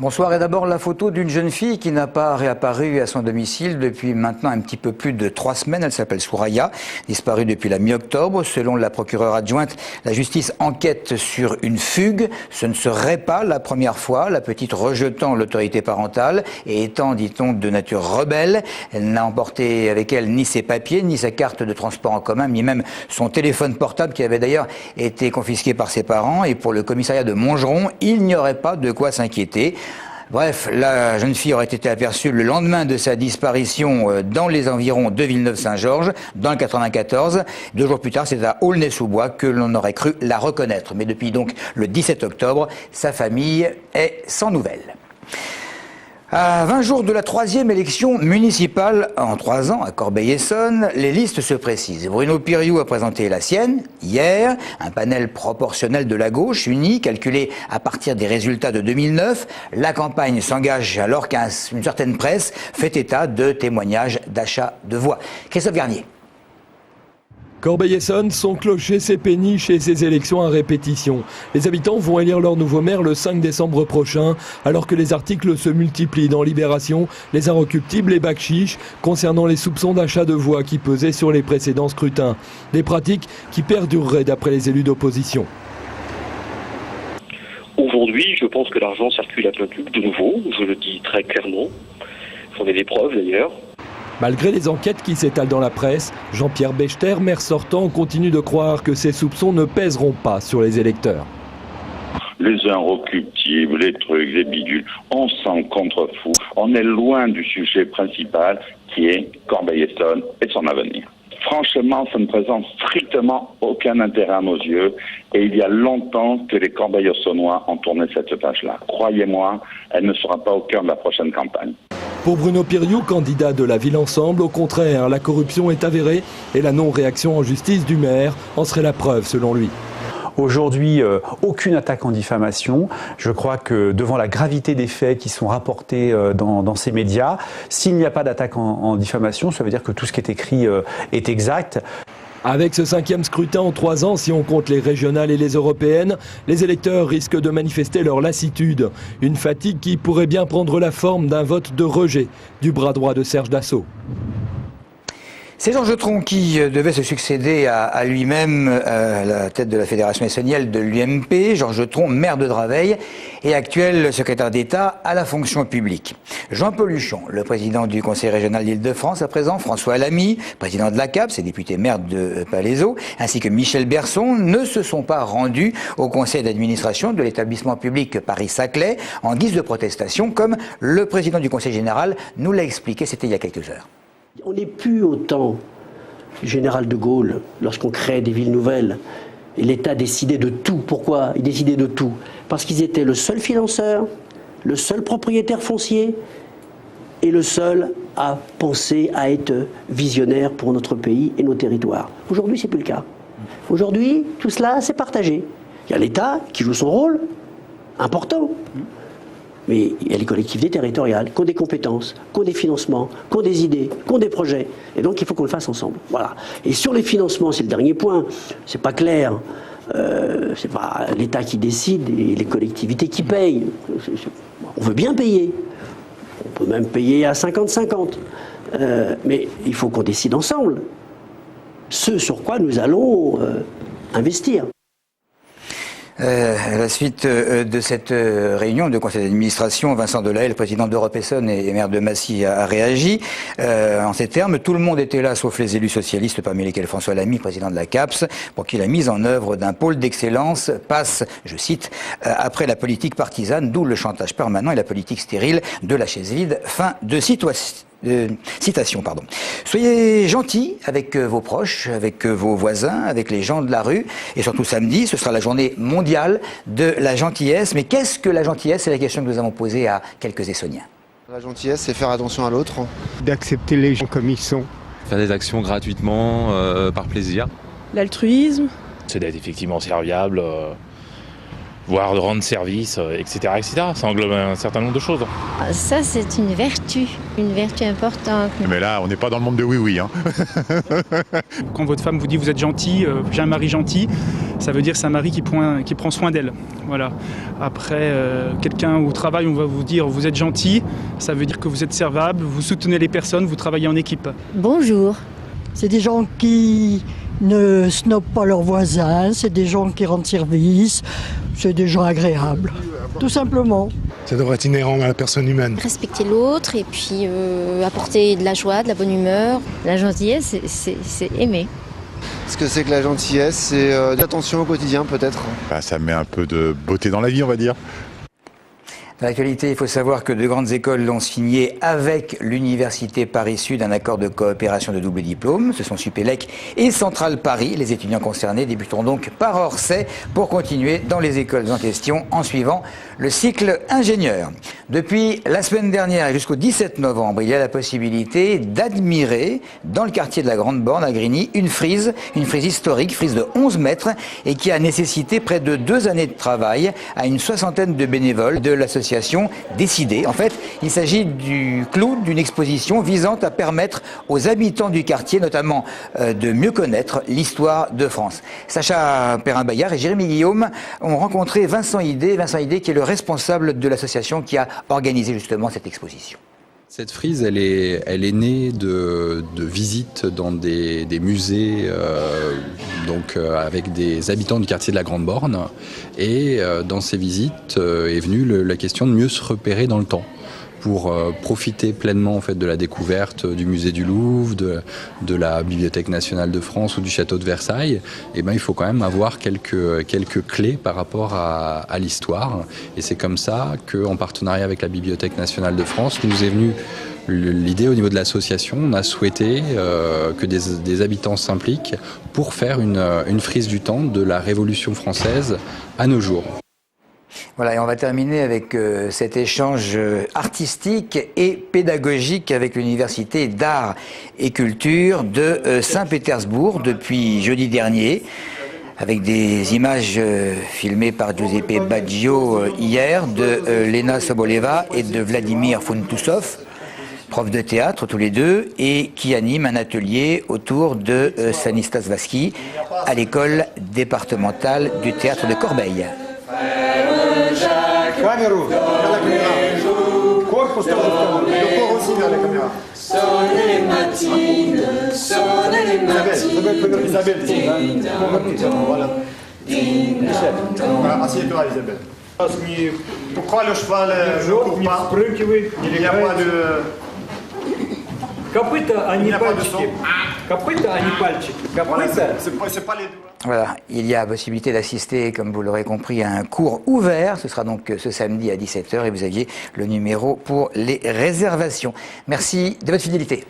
Bonsoir, et d'abord la photo d'une jeune fille qui n'a pas réapparu à son domicile depuis maintenant un petit peu plus de 3 semaines. Elle s'appelle Souraya, disparue depuis la mi-octobre. Selon la procureure adjointe, la justice enquête sur une fugue. Ce ne serait pas la première fois, la petite rejetant l'autorité parentale et étant, dit-on, de nature rebelle. Elle n'a emporté avec elle ni ses papiers, ni sa carte de transport en commun, ni même son téléphone portable qui avait d'ailleurs été confisqué par ses parents. Et pour le commissariat de Montgeron, il n'y aurait pas de quoi s'inquiéter. Bref, la jeune fille aurait été aperçue le lendemain de sa disparition dans les environs de Villeneuve-Saint-Georges, dans le 94. 2 jours plus tard, c'est à Aulnay-sous-Bois que l'on aurait cru la reconnaître. Mais depuis donc le 17 octobre, sa famille est sans nouvelles. À 20 jours de la 3e élection municipale en 3 ans à Corbeil-Essonnes, les listes se précisent. Bruno Piriou a présenté la sienne hier, un panel proportionnel de la gauche unie, calculé à partir des résultats de 2009. La campagne s'engage alors qu'une certaine presse fait état de témoignages d'achat de voix. Christophe Garnier. Corbeil-Essonnes, son clocher, ses péniches et ses élections à répétition. Les habitants vont élire leur nouveau maire le 5 décembre prochain, alors que les articles se multiplient dans Libération, les inrecuptibles et bacs chiches concernant les soupçons d'achat de voix qui pesaient sur les précédents scrutins. Des pratiques qui perdureraient d'après les élus d'opposition. Aujourd'hui, je pense que l'argent circule à plein tube de nouveau, je le dis très clairement. J'en ai des preuves d'ailleurs. Malgré les enquêtes qui s'étalent dans la presse, Jean-Pierre Bechter, maire sortant, continue de croire que ces soupçons ne pèseront pas sur les électeurs. Les inrecuptibles, les trucs, les bidules, on s'en contrefou. On est loin du sujet principal qui est Corbeil-Essonnes et son avenir. Franchement, ça ne présente strictement aucun intérêt à nos yeux et il y a longtemps que les Corbeil-Essonnois ont tourné cette page-là. Croyez-moi, elle ne sera pas au cœur de la prochaine campagne. Pour Bruno Piriou, candidat de la ville Ensemble, au contraire, la corruption est avérée et la non-réaction en justice du maire en serait la preuve selon lui. Aujourd'hui, aucune attaque en diffamation. Je crois que devant la gravité des faits qui sont rapportés dans ces médias, s'il n'y a pas d'attaque en diffamation, ça veut dire que tout ce qui est écrit est exact. Avec ce 5e scrutin en 3 ans, si on compte les régionales et les européennes, les électeurs risquent de manifester leur lassitude. Une fatigue qui pourrait bien prendre la forme d'un vote de rejet du bras droit de Serge Dassault. C'est Georges Tron qui devait se succéder à lui-même à la tête de la Fédération essonnienne de l'UMP. Georges Tron, maire de Draveil et actuel secrétaire d'État à la fonction publique. Jean-Paul Huchon, le président du Conseil régional d'Île-de-France à présent, François Lamy, président de la CAPS et député maire de Palaiseau, ainsi que Michel Berson, ne se sont pas rendus au conseil d'administration de l'établissement public Paris-Saclay en guise de protestation, comme le président du Conseil général nous l'a expliqué, c'était il y a quelques heures. On n'est plus au temps du général de Gaulle, lorsqu'on crée des villes nouvelles. Et l'État décidait de tout. Pourquoi il décidait de tout? Parce qu'ils étaient le seul financeur, le seul propriétaire foncier et le seul à penser à être visionnaire pour notre pays et nos territoires. Aujourd'hui, c'est plus le cas. Aujourd'hui, tout cela, c'est partagé. Il y a l'État qui joue son rôle, important. Mais il y a les collectivités territoriales qui ont des compétences, qui ont des financements, qui ont des idées, qui ont des projets. Et donc il faut qu'on le fasse ensemble. Voilà. Et sur les financements, c'est le dernier point. C'est pas clair. C'est pas l'État qui décide et les collectivités qui payent. On veut bien payer. On peut même payer à 50-50. Mais il faut qu'on décide ensemble ce sur quoi nous allons investir. À la suite de cette réunion de conseil d'administration, Vincent Delahaye, le président d'Europe Essonne et maire de Massy, a réagi en ces termes. Tout le monde était là, sauf les élus socialistes, parmi lesquels François Lamy, président de la CAPS, pour qui la mise en œuvre d'un pôle d'excellence passe, je cite, après la politique partisane, d'où le chantage permanent et la politique stérile de la chaise vide. Fin de citation. Soyez gentils avec vos proches, avec vos voisins, avec les gens de la rue. Et surtout samedi, ce sera la journée mondiale de la gentillesse. Mais qu'est-ce que la gentillesse? C'est la question que nous avons posée à quelques Essonniens. La gentillesse, c'est faire attention à l'autre. D'accepter les gens comme ils sont. Faire des actions gratuitement, par plaisir. L'altruisme. C'est d'être effectivement serviable. voire de rendre service, etc., etc. Ça englobe un certain nombre de choses. Ça, c'est une vertu importante. Mais là, on n'est pas dans le monde de oui-oui. Hein. Quand votre femme vous dit vous êtes gentil, j'ai un mari gentil, ça veut dire que c'est un mari qui prend soin d'elle. Voilà. Après, quelqu'un au travail, on va vous dire vous êtes gentil, ça veut dire que vous êtes servable, vous soutenez les personnes, vous travaillez en équipe. Bonjour. C'est des gens qui ne snobent pas leurs voisins, c'est des gens qui rendent service, c'est des gens agréables, tout simplement. Ça devrait être inhérent à la personne humaine. Respecter l'autre et puis apporter de la joie, de la bonne humeur. La gentillesse, c'est aimer. Ce que c'est que la gentillesse, c'est de l'attention au quotidien peut-être. Ça met un peu de beauté dans la vie, on va dire. Dans l'actualité, il faut savoir que de grandes écoles l'ont signé avec l'Université Paris-Sud un accord de coopération de double diplôme. Ce sont Supélec et Centrale Paris. Les étudiants concernés débuteront donc par Orsay pour continuer dans les écoles en question en suivant le cycle ingénieur. Depuis la semaine dernière et jusqu'au 17 novembre, il y a la possibilité d'admirer dans le quartier de la Grande Borne à Grigny une frise historique, frise de 11 mètres et qui a nécessité près de 2 années de travail à une soixantaine de bénévoles de l'association Décidée. En fait, il s'agit du clou d'une exposition visant à permettre aux habitants du quartier, notamment, de mieux connaître l'histoire de France. Sacha Perrin-Bayard et Jérémy Guillaume ont rencontré Vincent Idé qui est le responsable de l'association qui a organisé justement cette exposition. Cette frise, elle est née de visites dans des musées, avec des habitants du quartier de la Grande Borne. Et dans ces visites est venue la question de mieux se repérer dans le temps, pour profiter pleinement en fait de la découverte du musée du Louvre, de la Bibliothèque nationale de France ou du château de Versailles. Et il faut quand même avoir quelques clés par rapport à l'histoire. Et c'est comme ça qu'en partenariat avec la Bibliothèque nationale de France, nous est venue l'idée au niveau de l'association. On a souhaité que des habitants s'impliquent pour faire une frise du temps de la Révolution française à nos jours. Voilà, et on va terminer avec cet échange artistique et pédagogique avec l'Université d'Art et Culture de Saint-Pétersbourg depuis jeudi dernier, avec des images filmées par Giuseppe Baggio hier, de Lena Soboleva et de Vladimir Funtusov, profs de théâtre tous les deux, et qui animent un atelier autour de Stanislas Vasky à l'école départementale du théâtre de Corbeil. Камеру vers la caméra. Corpus vers le corps aussi vers la caméra. Isabelle, voilà. Assieds-toi, Isabelle. Pourquoi le cheval ne court pas? Il n'y a pas de... Копыта, а не пальчики. Копыта, а не пальчики. Копыта. C'est pas les doigts. Voilà, il y a possibilité d'assister, comme vous l'aurez compris, à un cours ouvert. Ce sera donc ce samedi à 17h et vous aviez le numéro pour les réservations. Merci de votre fidélité.